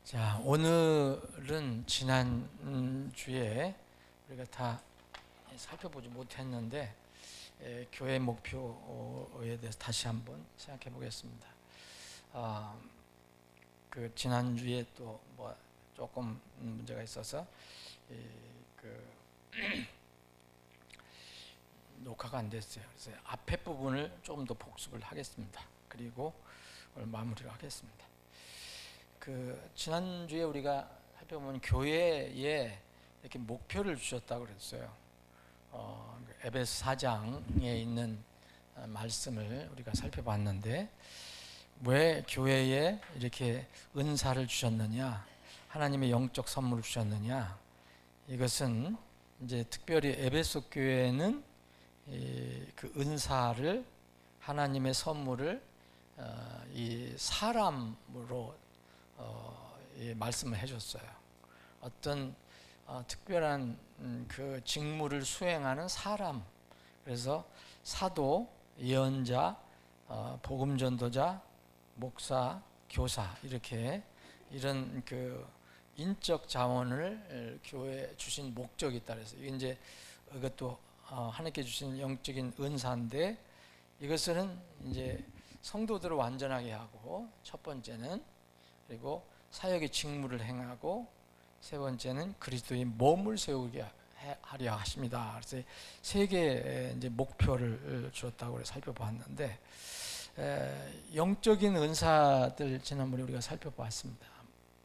자, 오늘은 지난 주에 우리가 다 살펴보지 못했는데 교회 목표에 대해서 다시 한번 생각해 보겠습니다. 그 지난 주에 또 뭐 조금 문제가 있어서 녹화가 안 됐어요. 그래서 앞에 부분을 조금 더 복습을 하겠습니다. 그리고 오늘 마무리를 하겠습니다. 지난주에 우리가 살펴보면 교회에 이렇게 목표를 주셨다고 그랬어요. 에베소 4장에 있는 말씀을 우리가 살펴봤는데, 왜 교회에 이렇게 은사를 주셨느냐, 하나님의 영적 선물을 주셨느냐, 이것은 이제 특별히 에베소 교회는 그 은사를, 하나님의 선물을 이 사람으로 말씀을 해줬어요. 어떤 특별한 그 직무를 수행하는 사람, 그래서 사도, 예언자, 복음전도자, 목사, 교사, 이렇게 이런 그 인적 자원을 교회에 주신 목적이 있다. 그래서 이제 이것도 하나님께 주신 영적인 은사인데, 이것은 이제 성도들을 완전하게 하고, 첫 번째는, 그리고 사역의 직무를 행하고, 세 번째는 그리스도의 몸을 세우게 하려 하십니다. 그래서 세 개의 이제 목표를 주었다고 살펴봤는데, 영적인 은사들 지난번에 우리가 살펴봤습니다.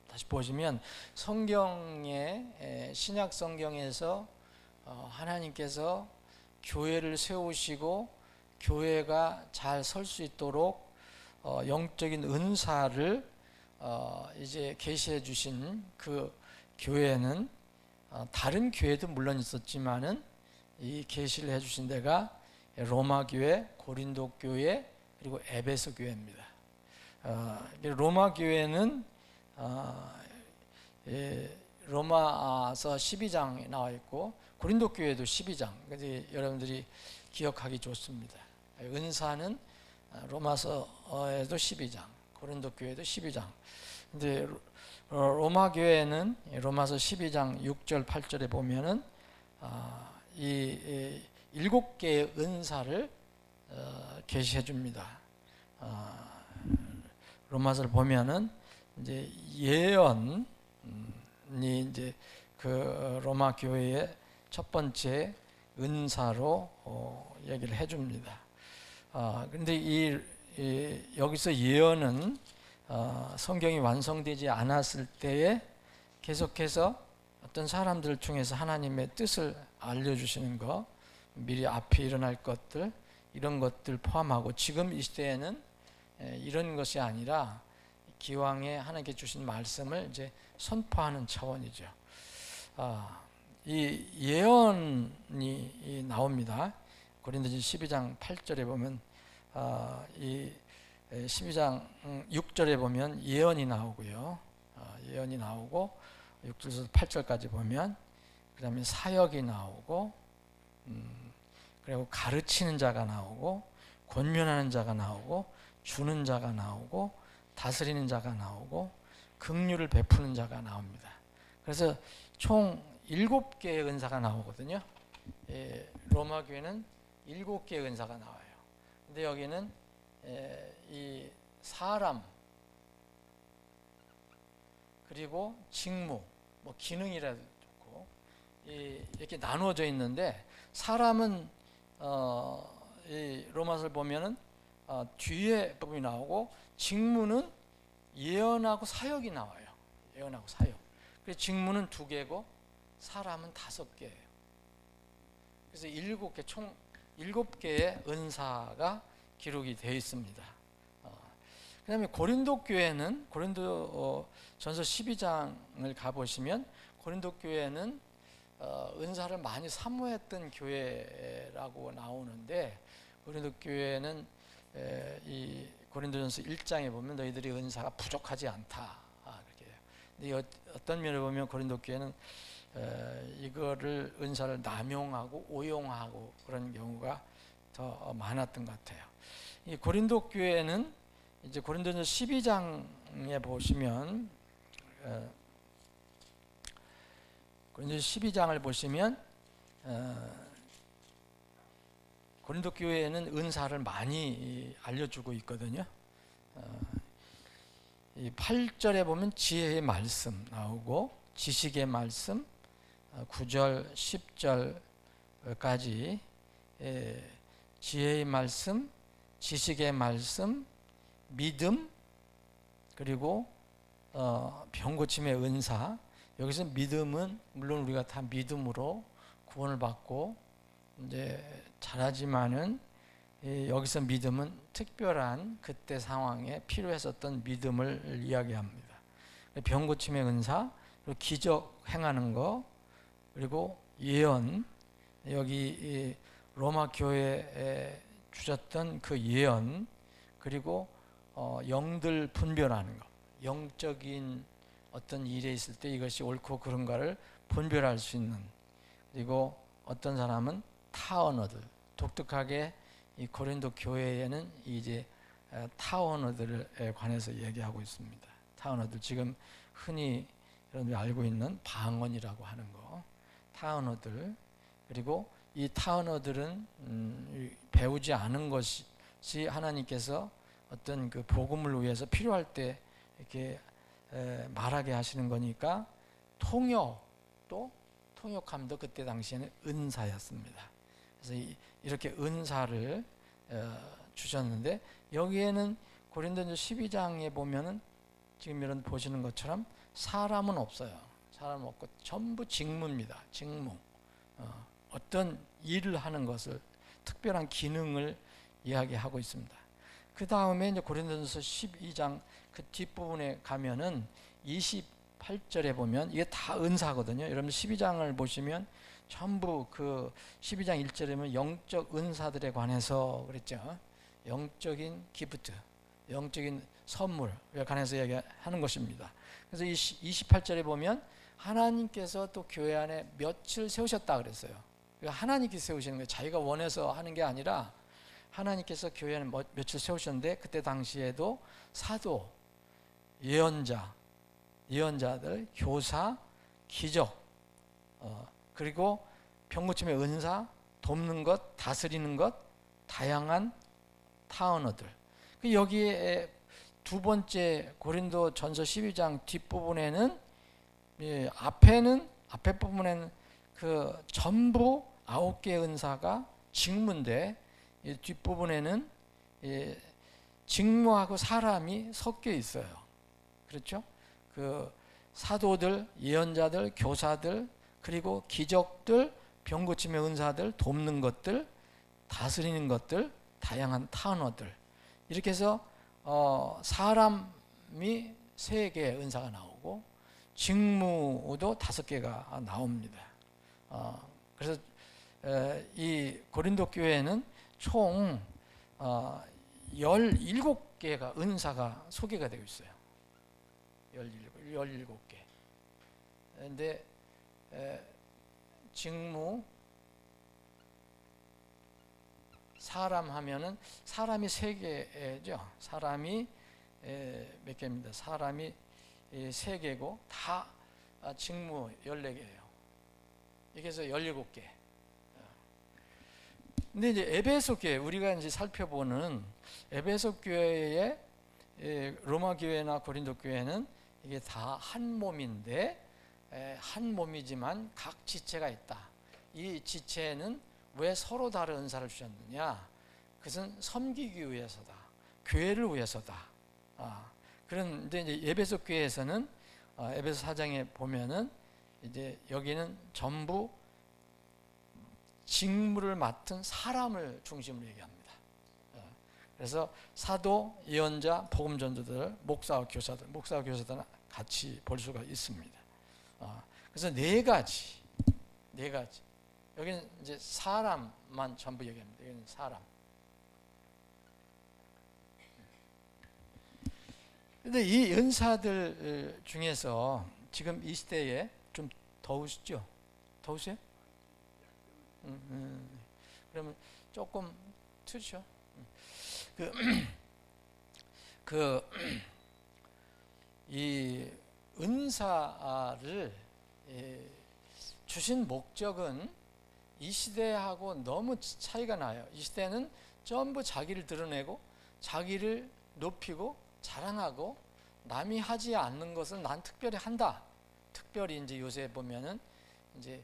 다시 보시면 성경의 신약 성경에서 하나님께서 교회를 세우시고 교회가 잘 설 수 있도록 영적인 은사를 이제 계시해 주신 그 교회는 다른 교회도 물론 있었지만은 이 계시를 해 주신 데가 로마 교회, 고린도 교회, 그리고 에베소 교회입니다. 로마 교회는 로마서 12장에 나와 있고, 고린도 교회도 12장. 여러분들이 기억하기 좋습니다. 은사는 로마서에도 12장, 고린도 교회도 12장. 근데 로마 교회는 로마서 12장 6절 8절에 보면은 이 7개의 은사를 계시해 줍니다. 로마서를 보면은 이제 예언이 이제 그 로마 교회의 첫 번째 은사로 얘기를 해 줍니다. 근데 여기서 예언은 성경이 완성되지 않았을 때에 계속해서 어떤 사람들 중에서 하나님의 뜻을 알려주시는 것, 미리 앞에 일어날 것들, 이런 것들 포함하고, 지금 이 시대에는 이런 것이 아니라 기왕에 하나님께 주신 말씀을 이제 선포하는 차원이죠. 이 예언이 나옵니다. 고린도전 12장 8절에 보면 이 12장 6절에 보면 예언이 나오고요. 예언이 나오고, 6절에서 8절까지 보면 그 다음에 사역이 나오고, 그리고 가르치는 자가 나오고, 권면하는 자가 나오고, 주는 자가 나오고, 다스리는 자가 나오고, 긍휼을 베푸는 자가 나옵니다. 그래서 총 7개의 은사가 나오거든요. 로마 교회는 7개의 은사가 나와요. 근데 여기는 이 사람, 그리고 직무, 뭐 기능이라도 좋고, 이렇게 나누어져 있는데, 사람은 이 로마서를 보면은 뒤에 부분이 나오고, 직무는 예언하고 사역이 나와요. 예언하고 사역. 그래서 직무는 2개고 사람은 5개예요. 그래서 7개, 총 7개의 은사가 기록이 되어 있습니다. 그 다음에 고린도 교회는, 고린도 전서 12장을 가보시면 고린도 교회는 은사를 많이 사모했던 교회라고 나오는데, 고린도 교회는 이 고린도전서 1장에 보면 너희들이 은사가 부족하지 않다, 그렇게 해요. 근데 어떤 면을 보면 고린도 교회는 이거를 은사를 남용하고 오용하고 그런 경우가 더 많았던 것 같아요. 이 고린도 교회는 이제 고린도전서 12장에 보시면 고린도 12장을 보시면 고린도 교회에는 은사를 많이 알려주고 있거든요. 이 8절에 보면 지혜의 말씀 나오고 지식의 말씀, 9절, 10절까지 지혜의 말씀, 지식의 말씀, 믿음, 그리고 병고침의 은사. 여기서 믿음은 물론 우리가 다 믿음으로 구원을 받고 이제 잘하지만은 여기서 믿음은 특별한 그때 상황에 필요했었던 믿음을 이야기합니다. 병고침의 은사, 그리고 기적 행하는 거, 그리고 예언. 여기 로마 교회에 주셨던 그 예언, 그리고 영들 분별하는 것, 영적인 어떤 일에 있을 때 이것이 옳고 그른가를 분별할 수 있는. 그리고 어떤 사람은 타 언어들, 독특하게 이 고린도 교회에는 이제 타 언어들에 관해서 얘기하고 있습니다. 타 언어들, 지금 흔히 여러분들이 알고 있는 방언이라고 하는 거, 타 언어들. 그리고 이 타 언어들은 배우지 않은 것이 하나님께서 어떤 그 복음을 위해서 필요할 때 이렇게 말하게 하시는 거니까, 통역함도 그때 당시에는 은사였습니다. 그래서 이렇게 은사를 주셨는데, 여기에는 고린도전서 12장에 보면은 지금 여러분 보시는 것처럼 사람은 없어요. 사람은 없고 전부 직무입니다. 직무. 어떤 일을 하는 것을, 특별한 기능을 이야기하고 있습니다. 그 다음에 이제 고린도전서 12장 그 뒷부분에 가면은 28절에 보면 이게 다 은사거든요. 여러분 12장을 보시면 전부 그 12장 1절에는 영적 은사들에 관해서 그랬죠. 영적인 기프트, 영적인 선물에 관해서 이야기하는 것입니다. 그래서 이 28절에 보면 하나님께서 또 교회 안에 며칠 세우셨다 그랬어요. 그러니까 하나님께서 세우시는 거예요. 자기가 원해서 하는 게 아니라 하나님께서 교회 안에 며칠 세우셨는데, 그때 당시에도 사도, 예언자들, 교사, 기적, 그리고 병고침의 은사, 돕는 것, 다스리는 것, 다양한 타 언어들. 여기에 두 번째 고린도 전서 12장 뒷부분에는, 앞에 부분에는 그 전부 9개의 은사가 직무인데, 뒷부분에는 직무하고 사람이 섞여 있어요. 그렇죠? 그 사도들, 예언자들, 교사들, 그리고 기적들, 병고침의 은사들, 돕는 것들, 다스리는 것들, 다양한 타 언어들. 이렇게 해서 사람이 3개의 은사가 나오고 직무도 5개가 나옵니다. 그래서 이 고린도 교회는 총 17개가 은사가 소개가 되고 있어요. 17개. 그런데 직무, 사람 하면은 사람이 3개죠. 사람이 몇 개입니다. 사람이 3개고 다 직무 14개예요. 이게 해서 17개. 근데 이제 에베소 교회, 우리가 이제 살펴보는 에베소 교회의 로마 교회나 고린도 교회는 이게 다 한 몸인데, 한 몸이지만 각 지체가 있다. 이 지체는 왜 서로 다른 은사를 주셨느냐? 그것은 섬기기 위해서다. 교회를 위해서다. 그런데 이제 에베소 교회에서는 에베소 4장에 보면은 이제 여기는 전부 직무를 맡은 사람을 중심으로 얘기합니다. 그래서 사도, 예언자, 복음 전도들, 목사와 교사들은 같이 볼 수가 있습니다. 그래서 네 가지. 여기는 이제 사람만 전부 얘기합니다. 여기는 사람. 근데 이 은사들 중에서 지금 이 시대에 좀 더우시죠? 더우세요? 그러면 조금 트죠. 이 은사를 주신 목적은 이 시대하고 너무 차이가 나요. 이 시대는 전부 자기를 드러내고 자기를 높이고 자랑하고 남이 하지 않는 것을 난 특별히 한다. 특별히 이제 요새 보면은 이제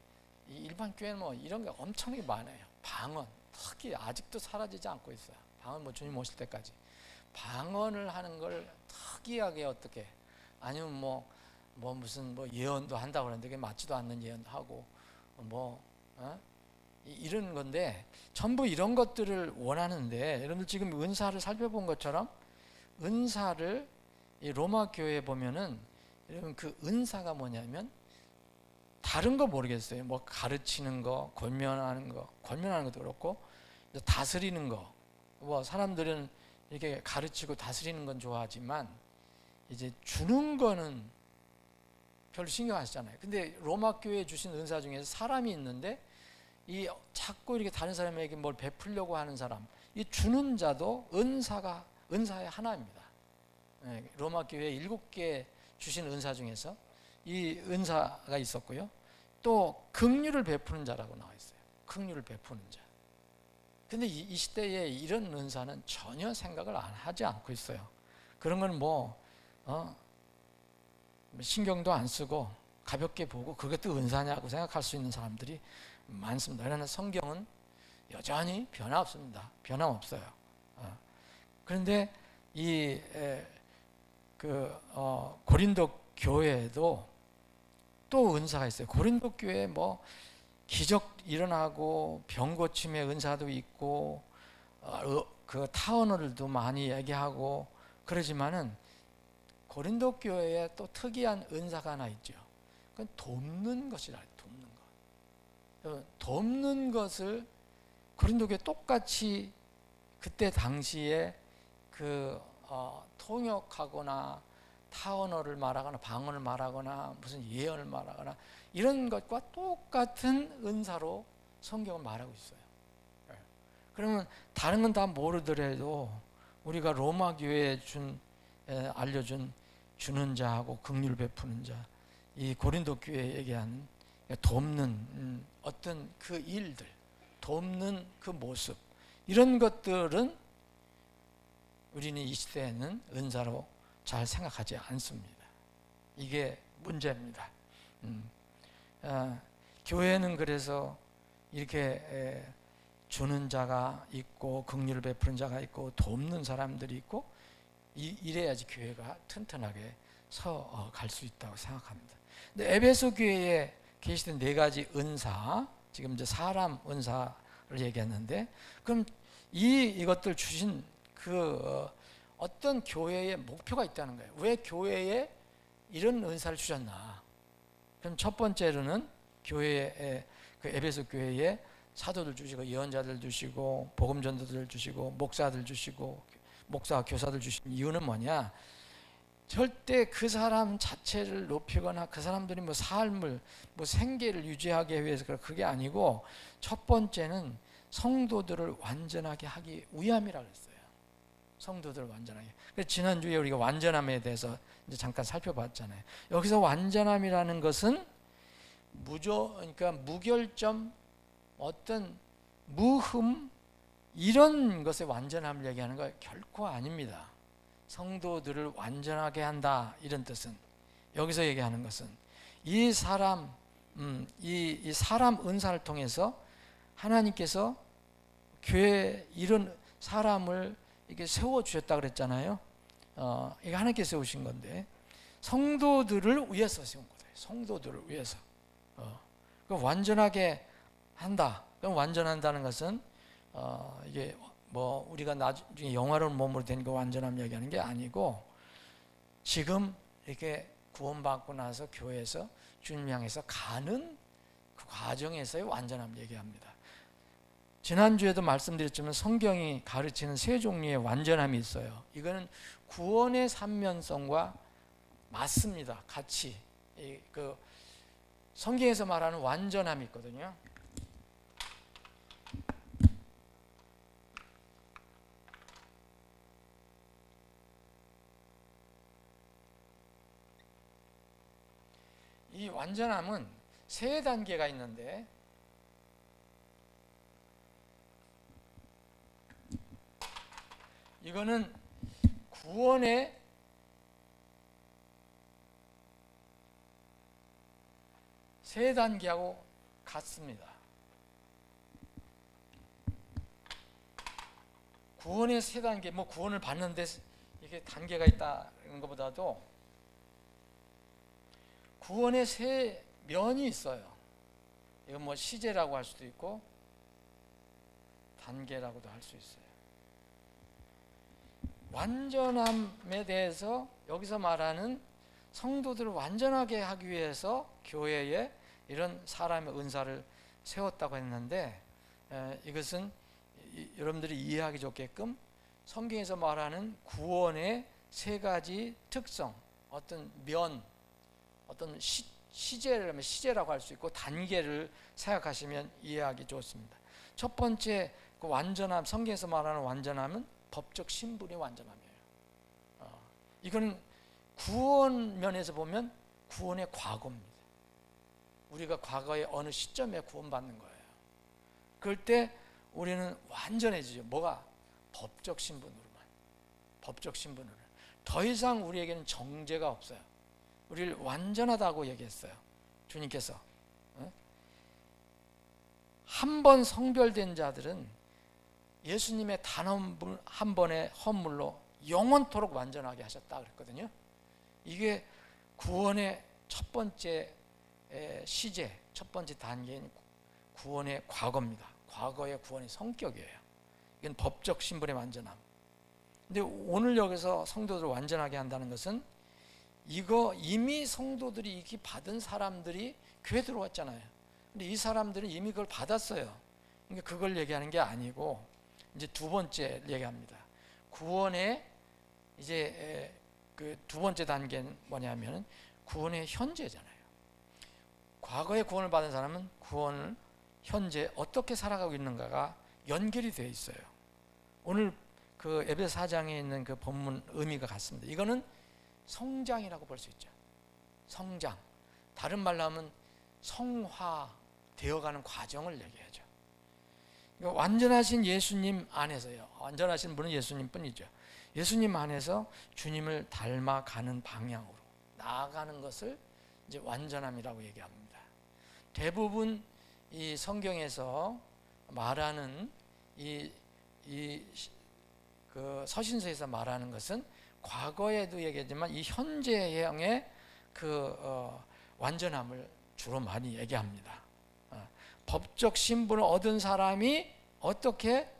이 일반 교회는 뭐 이런 게 엄청나게 많아요. 방언 특히 아직도 사라지지 않고 있어요. 방언 뭐 주님 오실 때까지 방언을 하는 걸 특이하게 어떻게 아니면 뭐 무슨 뭐 예언도 한다고 그러는데 그게 맞지도 않는 예언도 하고 이런 건데 전부 이런 것들을 원하는데 여러분들 지금 은사를 살펴본 것처럼 은사를 이 로마 교회에 보면은 여러분 그 은사가 뭐냐면 다른 거 모르겠어요. 뭐 가르치는 거, 권면하는 것도 그렇고 다스리는 거. 뭐 사람들은 이렇게 가르치고 다스리는 건 좋아하지만 이제 주는 거는 별로 신경 안 쓰잖아요. 근데 로마 교회에 주신 은사 중에서 사람이 있는데 이 자꾸 이렇게 다른 사람에게 뭘 베풀려고 하는 사람, 이 주는 자도 은사의 하나입니다. 로마 교회 7개 주신 은사 중에서 이 은사가 있었고요. 또 긍휼을 베푸는 자라고 나와 있어요. 긍휼을 베푸는 자. 근데 이 시대에 이런 은사는 전혀 생각을 하지 않고 있어요. 그런 건 신경도 안 쓰고 가볍게 보고 그것도 은사냐고 생각할 수 있는 사람들이 많습니다. 그러나 성경은 여전히 변함없습니다. 변함없어요. 그런데 고린도 교회에도 또 은사가 있어요. 고린도 교회에 뭐 기적 일어나고 병 고침의 은사도 있고 그 타언어들도 많이 얘기하고 그러지만은 고린도 교회에 또 특이한 은사가 하나 있죠. 그건 돕는 것이라. 돕는 것을 고린도 교회 똑같이 그때 당시에 통역하거나 타언어를 말하거나 방언을 말하거나 무슨 예언을 말하거나 이런 것과 똑같은 은사로 성경을 말하고 있어요. 그러면 다른 건 다 모르더라도 우리가 로마 교회에 알려준 주는 자하고 긍휼 베푸는 자, 이 고린도 교회에 얘기하는 돕는 어떤 그 일들, 돕는 그 모습, 이런 것들은 우리는 이 시대에는 은사로 잘 생각하지 않습니다. 이게 문제입니다. 교회는 그래서 이렇게 주는 자가 있고 긍휼을 베푸는 자가 있고 돕는 사람들이 있고 이래야지 교회가 튼튼하게 갈 수 있다고 생각합니다. 근데 에베소 교회에 계시던 4가지 은사, 지금 이제 사람 은사를 얘기했는데, 그럼 이것들 주신 어떤 교회의 목표가 있다는 거예요. 왜 교회에 이런 은사를 주셨나? 그럼 첫 번째로는 교회에 에베소 교회에 사도들 주시고 예언자들 주시고 복음 전도들 주시고 목사들 주시고 목사 교사들 주신 이유는 뭐냐? 절대 그 사람 자체를 높이거나 그 사람들이 삶을 생계를 유지하기 위해서 그게 아니고 첫 번째는 성도들을 완전하게 하기 위함이라고 했어요. 성도들을 완전하게. 그래서 지난주에 우리가 완전함에 대해서 이제 잠깐 살펴봤잖아요. 여기서 완전함이라는 것은 그러니까 무결점, 어떤 무흠 이런 것의 완전함을 얘기하는 거 결코 아닙니다. 성도들을 완전하게 한다 이런 뜻은, 여기서 얘기하는 것은 이 사람 은사를 통해서 하나님께서 교회 이런 사람을 이렇게 세워 주셨다 그랬잖아요. 이게 하나님께서 세우신 건데 성도들을 위해서 세운 거예요. 성도들을 위해서. 완전하게 한다. 그럼 완전한다는 것은 이게 우리가 나중에 영화로운 몸으로 된 거 완전함 얘기하는 게 아니고 지금 이렇게 구원받고 나서 교회에서 주님 향해서 가는 그 과정에서의 완전함 얘기합니다. 지난주에도 말씀드렸지만 성경이 가르치는 3종류의 완전함이 있어요. 이거는 구원의 삼면성과 맞습니다. 같이 성경에서 말하는 완전함이 있거든요. 이 완전함은 세 단계가 있는데 이거는 구원의 세 단계하고 같습니다. 구원의 세 단계, 뭐 구원을 받는데 이게 단계가 있다는 것보다도 구원의 세 면이 있어요. 이건 뭐 시제라고 할 수도 있고 단계라고도 할 수 있어요. 완전함에 대해서 여기서 말하는 성도들을 완전하게 하기 위해서 교회에 이런 사람의 은사를 세웠다고 했는데 이것은 여러분들이 이해하기 좋게끔 성경에서 말하는 구원의 세 가지 특성, 어떤 면, 어떤 시제라고 할 수 있고 단계를 생각하시면 이해하기 좋습니다. 첫 번째 그 완전함, 성경에서 말하는 완전함은 법적 신분의 완전함이에요. 이거는 구원 면에서 보면 구원의 과거입니다. 우리가 과거에 어느 시점에 구원받는 거예요. 그럴 때 우리는 완전해지죠. 뭐가? 법적 신분으로만. 법적 신분으로. 더 이상 우리에게는 정죄가 없어요. 우리를 완전하다고 얘기했어요. 주님께서. 한 번 성별된 자들은 예수님의 단 한 번의 헌물로 영원토록 완전하게 하셨다 그랬거든요. 이게 구원의 첫 번째 시제, 첫 번째 단계인 구원의 과거입니다. 과거의 구원의 성격이에요. 이건 법적 신분의 완전함. 근데 오늘 여기서 성도들을 완전하게 한다는 것은 이거 이미 성도들이 이렇게 받은 사람들이 교회 들어왔잖아요. 근데 이 사람들은 이미 그걸 받았어요. 그러니까 그걸 얘기하는 게 아니고 이제 두 번째 얘기합니다. 구원의 이제 그 두 번째 단계는 뭐냐면 구원의 현재잖아요. 과거에 구원을 받은 사람은 구원을 현재 어떻게 살아가고 있는가가 연결이 되어 있어요. 오늘 그 에베소 4장에 있는 그 본문 의미가 같습니다. 이거는 성장이라고 볼 수 있죠. 성장. 다른 말로 하면 성화되어가는 과정을 얘기하죠. 그러니까 완전하신 예수님 안에서요. 완전하신 분은 예수님 뿐이죠. 예수님 안에서 주님을 닮아가는 방향으로 나아가는 것을 이제 완전함이라고 얘기합니다. 대부분 이 성경에서 말하는 그 서신서에서 말하는 것은 과거에도 얘기하지만 이 현재형의 그 완전함을 주로 많이 얘기합니다. 법적 신분을 얻은 사람이 어떻게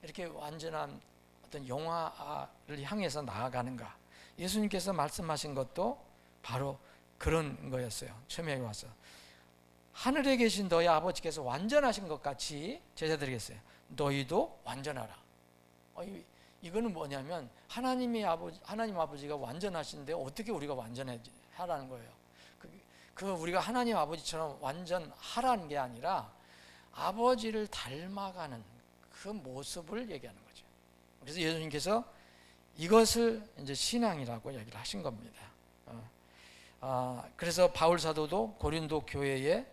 이렇게 완전한 어떤 영화를 향해서 나아가는가? 예수님께서 말씀하신 것도 바로 그런 거였어요. 처음에 와서 하늘에 계신 너희 아버지께서 완전하신 것 같이 제자들에게서 너희도 완전하라. 이거는 뭐냐면 하나님 아버지가 완전하신데 어떻게 우리가 완전하라는 거예요. 그 우리가 하나님 아버지처럼 완전하라는 게 아니라 아버지를 닮아가는 그 모습을 얘기하는 거죠. 그래서 예수님께서 이것을 이제 신앙이라고 얘기를 하신 겁니다. 그래서 바울 사도도 고린도 교회에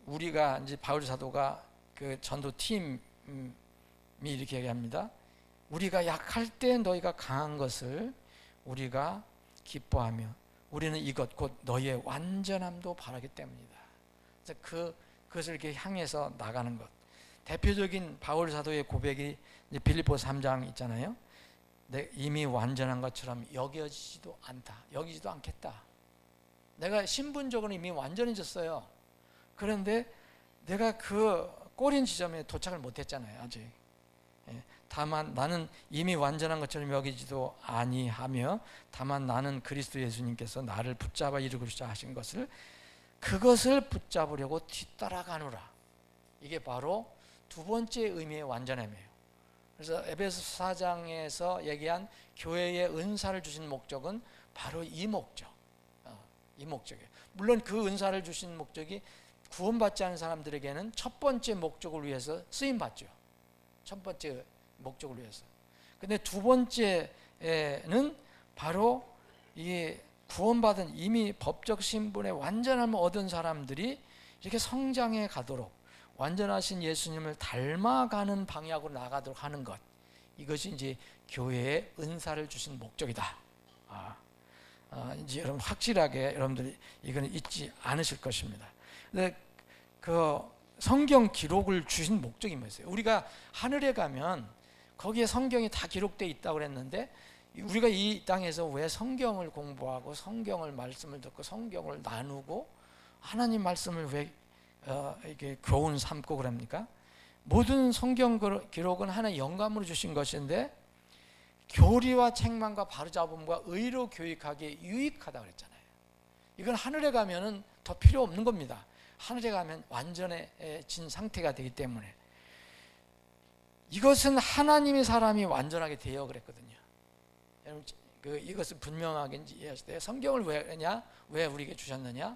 우리가 이제 바울 사도가 그 전도 팀이 이렇게 얘기합니다. 우리가 약할 때 너희가 강한 것을 우리가 기뻐하며 우리는 이것 곧 너희의 완전함도 바라기 때문이다. 그래서 그것을 이렇게 향해서 나가는 것. 대표적인 바울 사도의 고백이 이제 빌립보 3장 있잖아요. 이미 완전한 것처럼 여겨지지도 않다. 여기지도 않겠다. 내가 신분적으로 이미 완전해졌어요. 그런데 내가 그 꼬린 지점에 도착을 못했잖아요. 아직. 다만 나는 이미 완전한 것처럼 여기지도 아니하며 다만 나는 그리스도 예수님께서 나를 붙잡아 이루고자 하신 것을 그것을 붙잡으려고 뒤따라가노라. 이게 바로 두 번째 의미의 완전함이에요. 그래서 에베소 4장에서 얘기한 교회에 은사를 주신 목적은 바로 이 목적. 이 목적이에요. 물론 그 은사를 주신 목적이 구원받지 않은 사람들에게는 첫 번째 목적을 위해서 쓰임 받죠. 첫 번째 목적을 위해서. 근데 두 번째는 바로 이 구원받은 이미 법적 신분의 완전함을 얻은 사람들이 이렇게 성장해 가도록 완전하신 예수님을 닮아가는 방향으로 나가도록 하는 것, 이것이 이제 교회에 은사를 주신 목적이다. 이제 여러분 확실하게 여러분들이 이거는 잊지 않으실 것입니다. 근데 그 성경 기록을 주신 목적이 뭐였어요? 우리가 하늘에 가면 거기에 성경이 다 기록되어 있다고 그랬는데, 우리가 이 땅에서 왜 성경을 공부하고 성경을 말씀을 듣고 성경을 나누고 하나님 말씀을 왜 이게 교훈 삼고 그럽니까? 모든 성경 기록은 하나의 영감으로 주신 것인데 교리와 책망과 바로잡음과 의로 교육하기에 유익하다 그랬잖아요. 이건 하늘에 가면은 더 필요 없는 겁니다. 하늘에 가면 완전해진 상태가 되기 때문에. 이것은 하나님의 사람이 완전하게 되어 그랬거든요. 여러분 이것을 분명하게 이해하실 때, 성경을 왜 우리에게 주셨느냐?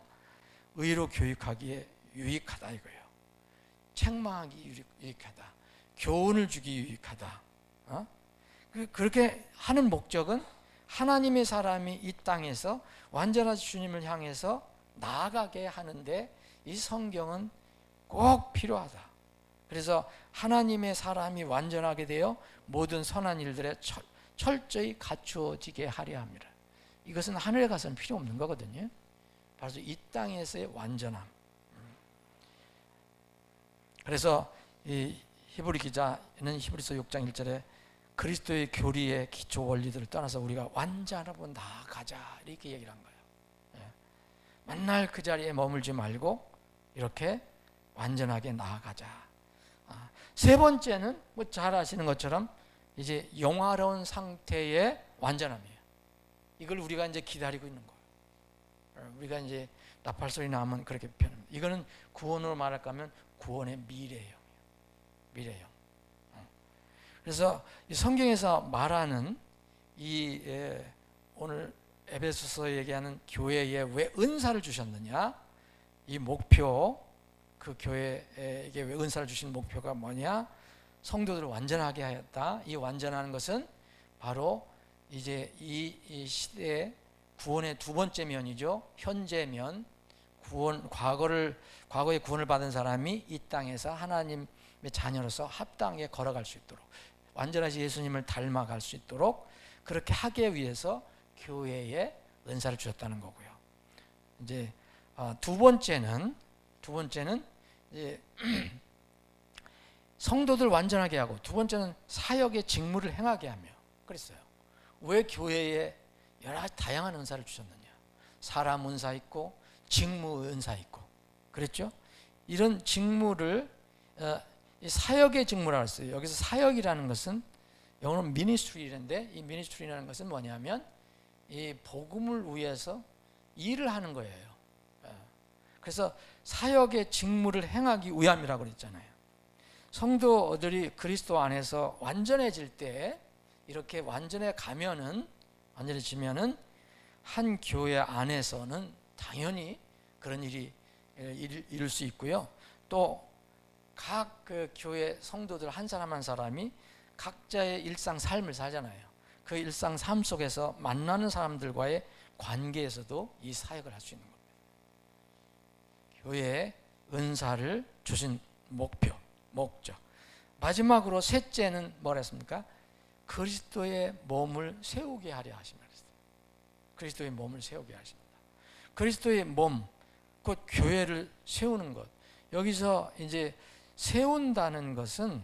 의로 교육하기에 유익하다 이거예요. 책망하기 유익하다. 교훈을 주기 유익하다. 그렇게 하는 목적은 하나님의 사람이 이 땅에서 완전하신 주님을 향해서 나아가게 하는데 이 성경은 꼭 필요하다. 그래서 하나님의 사람이 완전하게 되어 모든 선한 일들에 철저히 갖추어지게 하려 합니다. 이것은 하늘에 가서는 필요 없는 거거든요. 바로 이 땅에서의 완전함. 그래서 이 히브리 기자는 히브리서 6장 1절에 그리스도의 교리의 기초 원리들을 떠나서 우리가 완전하고 나아가자 이렇게 얘기를 한 거예요. 맨날 그 자리에 머물지 말고 이렇게 완전하게 나아가자. 세 번째는 뭐 잘 아시는 것처럼 이제 영화로운 상태의 완전함이에요. 이걸 우리가 이제 기다리고 있는 거예요. 우리가 이제 나팔 소리 나면 그렇게 표현합니다. 이거는 구원으로 말할까면 구원의 미래형. 그래서 이 성경에서 말하는 이 오늘 에베소서 얘기하는 교회에 왜 은사를 주셨느냐? 이 목표, 그 교회에게 왜 은사를 주신 목표가 뭐냐? 성도들을 완전하게 하였다. 이 완전하는 것은 바로 이제 이 시대의 구원의 두 번째 면이죠. 현재 면, 과거의 구원을 받은 사람이 이 땅에서 하나님의 자녀로서 합당하게 걸어갈 수 있도록, 완전하신 예수님을 닮아갈 수 있도록 그렇게 하기 위해서 교회에 은사를 주셨다는 거고요. 이제 두 번째는 이제 성도들 완전하게 하고, 두 번째는 사역의 직무를 행하게 하며 그랬어요. 왜 교회에 여러 가지 다양한 은사를 주셨느냐? 사람 은사 있고 직무 은사 있고 그랬죠? 이런 직무를 사역의 직무라고 했어요. 여기서 사역이라는 것은 영어로는 미니스트리인데, 이 미니스트리라는 것은 뭐냐면 이 복음을 위해서 일을 하는 거예요. 그래서 사역의 직무를 행하기 위함이라고 그랬잖아요. 성도들이 그리스도 안에서 완전해질 때, 이렇게 완전해지면은 한 교회 안에서는 당연히 그런 일이 이룰 수 있고요. 또 각 그 교회 성도들 한 사람 한 사람이 각자의 일상 삶을 살잖아요. 그 일상 삶 속에서 만나는 사람들과의 관계에서도 이 사역을 할 수 있는 겁니다. 교회에 은사를 주신 목적. 마지막으로 셋째는 뭐라 했습니까? 그리스도의 몸을 세우게 하려 하십니다. 그리스도의 몸을 세우게 하십니다. 그리스도의 몸, 곧 교회를 세우는 것. 여기서 이제 세운다는 것은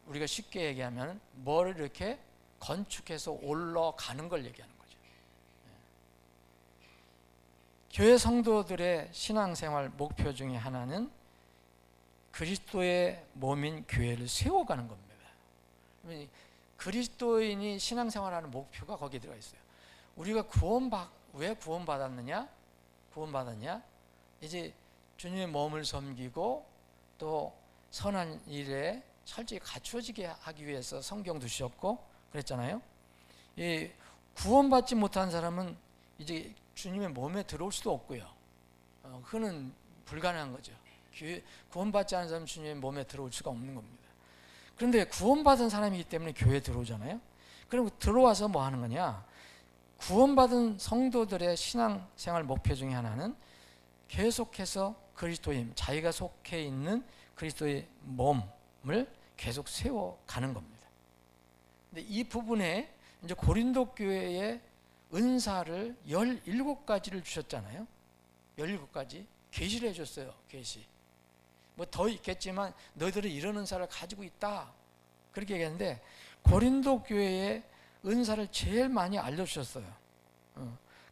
우리가 쉽게 얘기하면 뭘 이렇게 건축해서 올라가는 걸 얘기하는 거죠. 교회 성도들의 신앙생활 목표 중에 하나는 그리스도의 몸인 교회를 세워가는 겁니다. 그리스도인이 신앙생활하는 목표가 거기에 들어가 있어요. 우리가 왜 구원받았느냐? 이제 주님의 몸을 섬기고 또 선한 일에 철저히 갖추어지게 하기 위해서 성경도 주셨고 그랬잖아요. 이 구원받지 못한 사람은 이제 주님의 몸에 들어올 수도 없고요. 그거는 불가능한 거죠. 구원받지 않은 사람은 주님의 몸에 들어올 수가 없는 겁니다. 그런데 구원받은 사람이기 때문에 교회에 들어오잖아요. 그럼 들어와서 뭐 하는 거냐? 구원받은 성도들의 신앙생활 목표 중에 하나는 계속해서 그리스도인, 자기가 속해 있는 그리스도의 몸을 계속 세워가는 겁니다. 근데 이 부분에 이제 고린도 교회에 은사를 17가지를 주셨잖아요. 17가지 계시를 해줬어요. 계시. 뭐 더 있겠지만 너희들은 이런 은사를 가지고 있다, 그렇게 얘기했는데 고린도 교회에 은사를 제일 많이 알려주셨어요.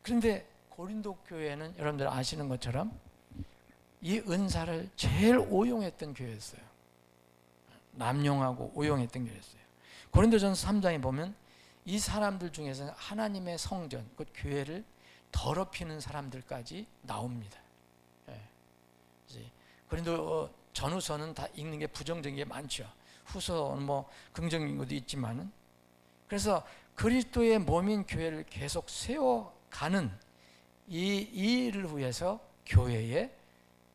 그런데 고린도 교회는 여러분들 아시는 것처럼 이 은사를 제일 오용했던 교회였어요. 남용하고 오용했던 교회였어요. 고린도전서 3장에 보면 이 사람들 중에서 하나님의 성전, 그 교회를 더럽히는 사람들까지 나옵니다. 고린도 전후서는 다 읽는 게 부정적인 게 많죠. 후서는 뭐 긍정적인 것도 있지만은, 그래서 그리스도의 몸인 교회를 계속 세워가는 이 일을 위해서 교회에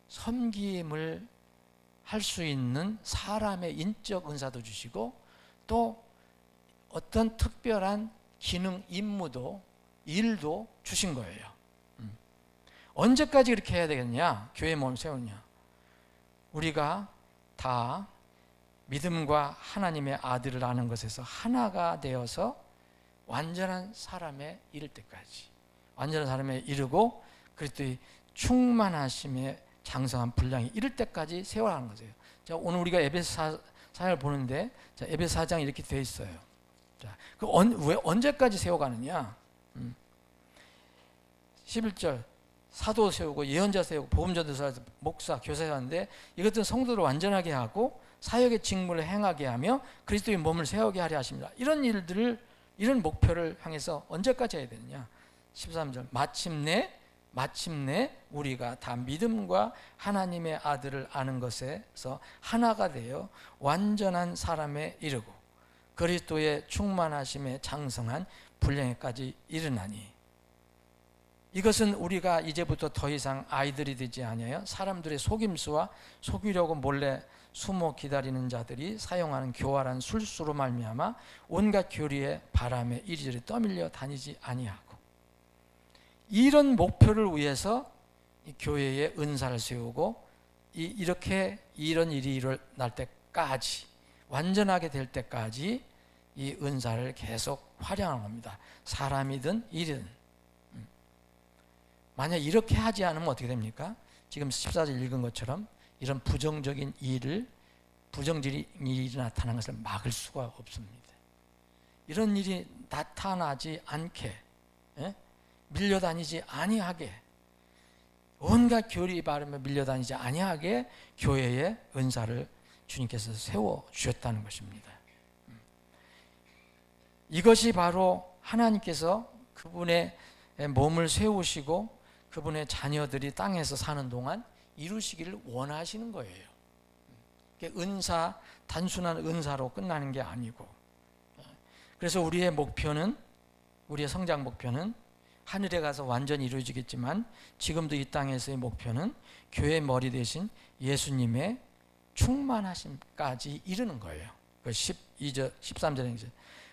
섬김을 할 수 있는 사람의 인적 은사도 주시고 또 어떤 특별한 기능, 임무도, 일도 주신 거예요. 언제까지 이렇게 해야 되겠냐? 교회 몸을 세우냐? 우리가 다 믿음과 하나님의 아들을 아는 것에서 하나가 되어서 완전한 사람에 이를 때까지, 완전한 사람에 이르고 그리스도의 충만하심에 장성한 분량이 이를 때까지 세워라는 거죠. 자, 오늘 우리가 에베소 4장을 보는데, 자, 에베소 4장 이렇게 되어 있어요. 자, 왜 언제까지 세워가느냐? 11절 사도 세우고 예언자 세우고 복음전도 세우고 목사 교사 세우는데 이것들은 성도를 완전하게 하고 사역의 직무를 행하게 하며 그리스도의 몸을 세우게 하려 하십니다. 이런 일들을, 이런 목표를 향해서 언제까지 해야 되느냐? 13절 마침내 우리가 다 믿음과 하나님의 아들을 아는 것에서 하나가 되어 완전한 사람에 이르고 그리스도의 충만하심에 장성한 분량에까지 이르나니, 이것은 우리가 이제부터 더 이상 아이들이 되지 아니하여 사람들의 속임수와 속이려고 몰래 숨어 기다리는 자들이 사용하는 교활한 술수로 말미암아 온갖 교리의 바람에 이리저리 떠밀려 다니지 아니하고, 이런 목표를 위해서 이 교회에 은사를 세우고 이렇게 이런 일이 일어날 때까지, 완전하게 될 때까지 이 은사를 계속 활용하는 겁니다. 사람이든 일이든. 만약 이렇게 하지 않으면 어떻게 됩니까? 지금 14절 읽은 것처럼 이런 부정적인 일이 나타나는 것을 막을 수가 없습니다. 이런 일이 나타나지 않게, 밀려다니지 아니하게, 온갖 교리 바르며 밀려다니지 아니하게 교회에 은사를 주님께서 세워주셨다는 것입니다. 이것이 바로 하나님께서 그분의 몸을 세우시고 그분의 자녀들이 땅에서 사는 동안 이루시기를 원하시는 거예요. 은사, 단순한 은사로 끝나는 게 아니고, 그래서 우리의 목표는, 우리의 성장 목표는 하늘에 가서 완전히 이루어지겠지만 지금도 이 땅에서의 목표는 교회의 머리 대신 예수님의 충만하심까지 이르는 거예요. 12절, 13절에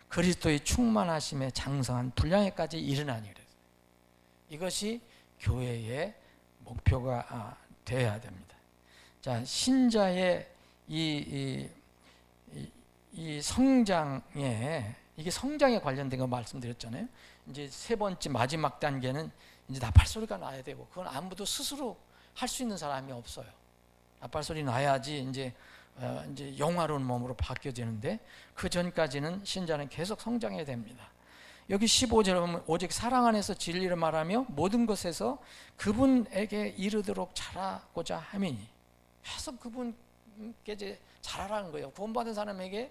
그리스도의 충만하심에 장성한 분량에까지 이르나니, 그래서 이것이 교회의 목표가 되어야 됩니다. 자, 신자의 이 성장에, 이게 성장에 관련된 거 말씀드렸잖아요. 이제 세 번째 마지막 단계는 이제 나팔소리가 나야 되고, 그건 아무도 스스로 할 수 있는 사람이 없어요. 나팔소리 나야지 이제 영화로운 몸으로 바뀌어지는데, 그 전까지는 신자는 계속 성장해야 됩니다. 여기 15절에 보면 오직 사랑 안에서 진리를 말하며 모든 것에서 그분에게 이르도록 자라고자 함이니, 계속 그분께 이제 자라라는 거예요. 구원받은 사람에게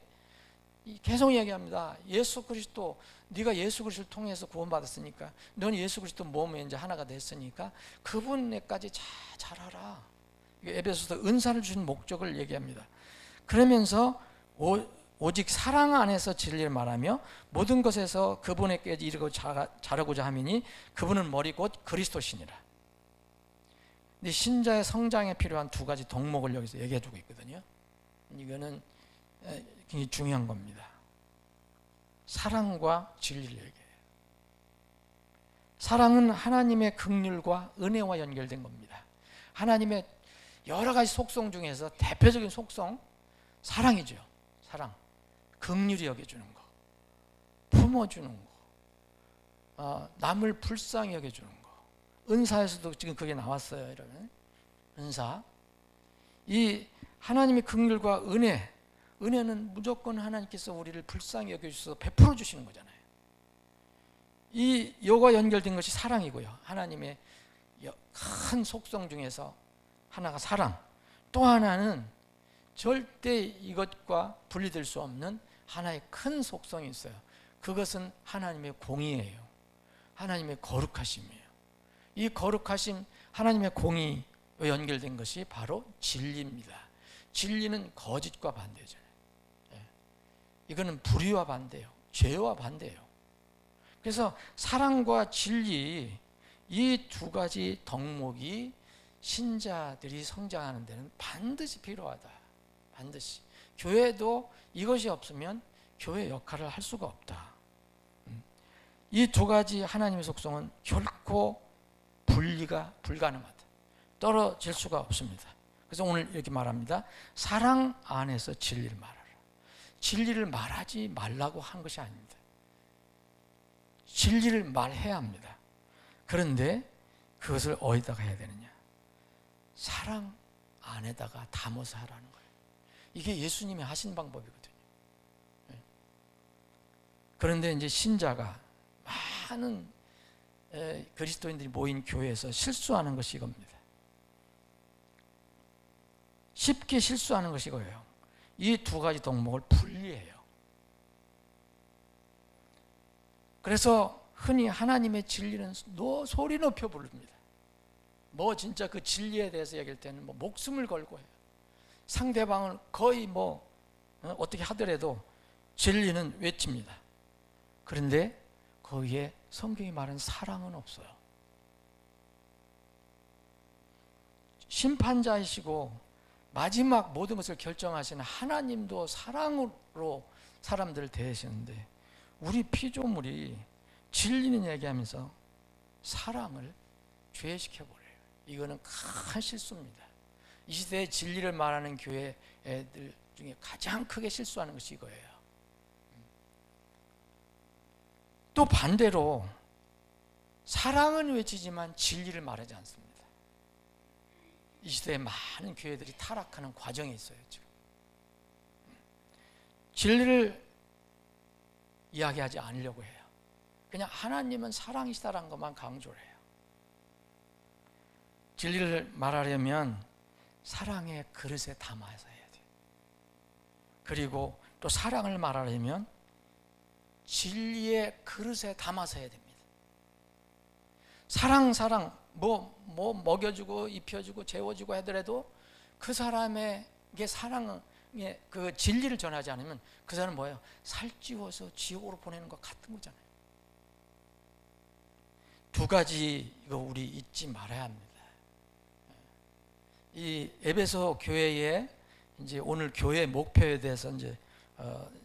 계속 이야기합니다. 예수 그리스도, 네가 예수 그리스도를 통해서 구원받았으니까, 넌 예수 그리스도 몸에 이제 하나가 됐으니까 그분에까지 자라라. 에베소서 은사를 주신 목적을 얘기합니다. 그러면서 오직 사랑 안에서 진리를 말하며 모든 것에서 그분에게 이르고 자라고자 함이니 그분은 머리 곧 그리스도시니라. 근데 신자의 성장에 필요한 두 가지 덕목을 여기서 얘기해 주고 있거든요. 이거는 굉장히 중요한 겁니다. 사랑과 진리를 얘기해요. 사랑은 하나님의 긍휼과 은혜와 연결된 겁니다. 하나님의 여러 가지 속성 중에서 대표적인 속성, 사랑이죠. 사랑. 긍휼히 여겨주는 거, 품어주는 거, 남을 불쌍히 여겨주는 거. 은사에서도 지금 그게 나왔어요. 이러면 은사. 이 하나님의 긍휼과 은혜, 은혜는 무조건 하나님께서 우리를 불쌍히 여겨주셔서 베풀어 주시는 거잖아요. 이 요가 연결된 것이 사랑이고요. 하나님의 큰 속성 중에서 하나가 사랑, 또 하나는 절대 이것과 분리될 수 없는 하나의 큰 속성이 있어요. 그것은 하나님의 공의예요. 하나님의 거룩하심이에요. 이 거룩하심, 하나님의 공의와 연결된 것이 바로 진리입니다. 진리는 거짓과 반대잖아요. 이거는 불의와 반대예요. 죄와 반대예요. 그래서 사랑과 진리, 이 두 가지 덕목이 신자들이 성장하는 데는 반드시 필요하다. 반드시. 교회도 이것이 없으면 교회 역할을 할 수가 없다. 이 두 가지 하나님의 속성은 결코 분리가 불가능하다. 떨어질 수가 없습니다. 그래서 오늘 이렇게 말합니다. 사랑 안에서 진리를 말하라. 진리를 말하지 말라고 한 것이 아닙니다. 진리를 말해야 합니다. 그런데 그것을 어디다가 해야 되느냐? 사랑 안에다가 담아서 하라는 거예요. 이게 예수님이 하신 방법이거든요. 그런데 이제 신자가 많은 그리스도인들이 모인 교회에서 실수하는 것이 이겁니다. 쉽게 실수하는 것이 이거예요. 이 두 가지 덕목을 분리해요. 그래서 흔히 하나님의 진리는 소리 높여 부릅니다. 뭐 진짜 그 진리에 대해서 얘기할 때는 뭐 목숨을 걸고 해요. 상대방을 거의 뭐 어떻게 하더라도 진리는 외칩니다. 그런데 거기에 성경이 말하는 사랑은 없어요. 심판자이시고 마지막 모든 것을 결정하시는 하나님도 사랑으로 사람들을 대하시는데 우리 피조물이 진리는 얘기하면서 사랑을 죄시켜버려요. 이거는 큰 실수입니다. 이 시대에 진리를 말하는 교회 애들 중에 가장 크게 실수하는 것이 이거예요. 또 반대로 사랑은 외치지만 진리를 말하지 않습니다. 이 시대에 많은 교회들이 타락하는 과정이 있어요. 지금 진리를 이야기하지 않으려고 해요. 그냥 하나님은 사랑이시다라는 것만 강조를 해요. 진리를 말하려면 사랑의 그릇에 담아서 해야 돼요. 그리고 또 사랑을 말하려면 진리의 그릇에 담아서 해야 됩니다. 사랑 뭐 먹여주고 입혀주고 재워주고 하더라도 그 사람에게 사랑의 그 진리를 전하지 않으면 그 사람은 뭐예요? 살찌워서 지옥으로 보내는 것 같은 거잖아요. 두 가지 이거 우리 잊지 말아야 합니다. 이 에베소 교회의 이제 오늘 교회 목표에 대해서 이제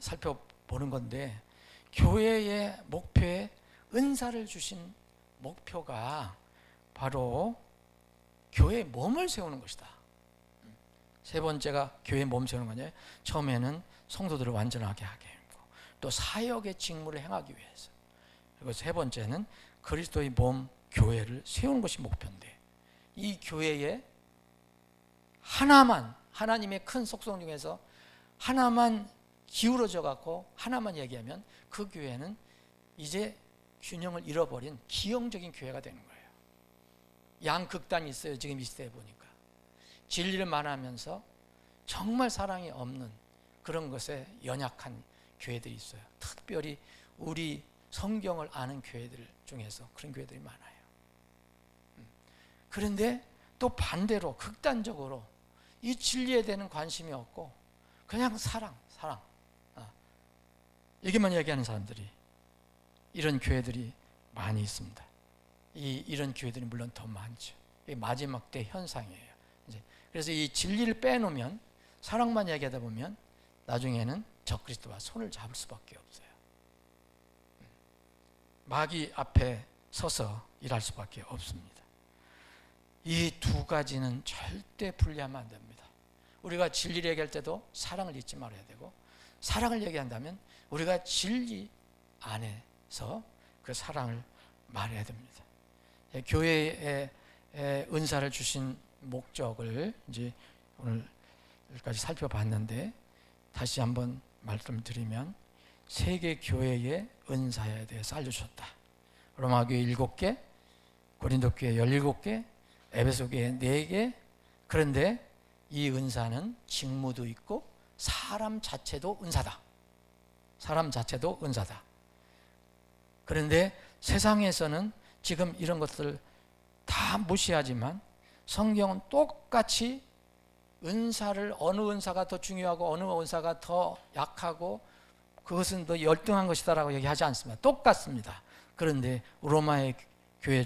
살펴보는 건데, 교회의 목표에 은사를 주신 목표가 바로 교회의 몸을 세우는 것이다. 세 번째가 교회의 몸 세우는 거냐? 처음에는 성도들을 완전하게 하게 하고, 또 사역의 직무를 행하기 위해서, 그리고 세 번째는 그리스도의 몸 교회를 세우는 것이 목표인데, 이 교회에 하나만, 하나님의 큰 속성 중에서 하나만 기울어져 갖고 하나만 얘기하면 그 교회는 이제 균형을 잃어버린 기형적인 교회가 되는 거예요. 양극단이 있어요. 지금 이 시대에 보니까 진리를 말하면서 정말 사랑이 없는 그런 것에 연약한 교회들이 있어요. 특별히 우리 성경을 아는 교회들 중에서 그런 교회들이 많아요. 그런데 또 반대로 극단적으로 이 진리에 대한 관심이 없고 그냥 사랑 이게만 얘기하는 사람들이, 이런 교회들이 많이 있습니다. 이런 교회들이 물론 더 많죠. 이게 마지막 때 현상이에요. 그래서 이 진리를 빼놓으면, 사랑만 얘기하다 보면 나중에는 적그리스도와 손을 잡을 수밖에 없어요. 마귀 앞에 서서 일할 수밖에 없습니다. 이 두 가지는 절대 분리하면 안 됩니다. 우리가 진리를 얘기할 때도 사랑을 잊지 말아야 되고, 사랑을 얘기한다면 우리가 진리 안에서 그 사랑을 말해야 됩니다. 교회에 은사를 주신 목적을 이제 오늘까지 살펴봤는데, 다시 한번 말씀드리면 세계 교회의 은사에 대해서 알려주셨다. 로마교회 7개, 고린도교회 17개, 에베소교회 4개. 그런데 이 은사는 직무도 있고 사람 자체도 은사다. 사람 자체도 은사다. 그런데 세상에서는 지금 이런 것들 다 무시하지만 성경은 똑같이 은사를, 어느 은사가 더 중요하고 어느 은사가 더 약하고 그것은 더 열등한 것이다라고 얘기하지 않습니다. 똑같습니다. 그런데 로마의 교회에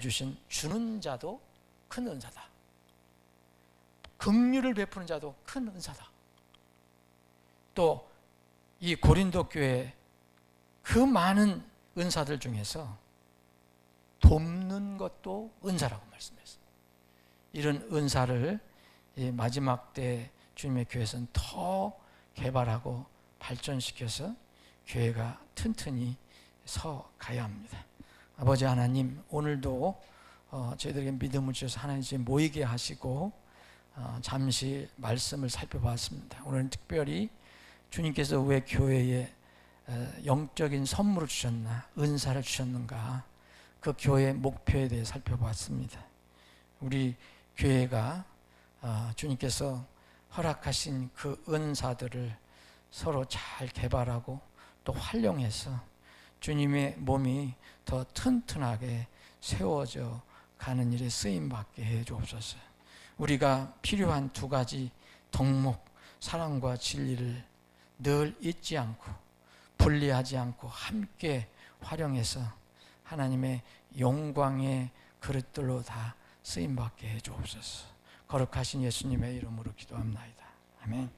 주는 자도 큰 은사다. 긍휼을 베푸는 자도 큰 은사다. 또 이 고린도 교회 그 많은 은사들 중에서 돕는 것도 은사라고 말씀했습니다. 이런 은사를 마지막 때 주님의 교회에서는 더 개발하고 발전시켜서 교회가 튼튼히 서 가야 합니다. 아버지 하나님, 오늘도 저희들에게 믿음을 주셔서 하나님 집에 모이게 하시고 잠시 말씀을 살펴봤습니다. 오늘은 특별히 주님께서 왜 교회에 영적인 선물을 주셨나, 은사를 주셨는가, 그 교회의 목표에 대해 살펴봤습니다. 우리 교회가 주님께서 허락하신 그 은사들을 서로 잘 개발하고 또 활용해서 주님의 몸이 더 튼튼하게 세워져 가는 일에 쓰임받게 해 주옵소서. 우리가 필요한 두 가지 덕목, 사랑과 진리를 늘 잊지 않고 분리하지 않고 함께 활용해서 하나님의 영광의 그릇들로 다 쓰임받게 해 주옵소서. 거룩하신 예수님의 이름으로 기도합나이다. 아멘.